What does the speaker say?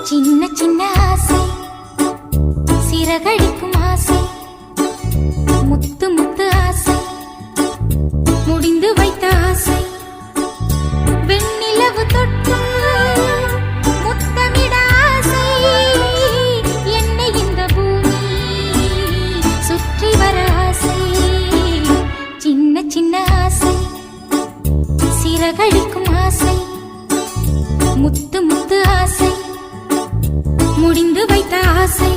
சின்ன சின்ன ஆசை, சிறகடிக்கும் ஆசை, முத்து முத்து ஆசை, முடிந்து வைத்த ஆசை, வெண்ணிலவு தொட்டு முத்தமிட ஆசை, என்னை இந்த பூமி சுற்றி வர ஆசை. சின்ன சின்ன ஆசை, சிறகடிக்கும் ஆசை, முத்து முத்து ஆசை, முடிந்து வைத்த ஆசை.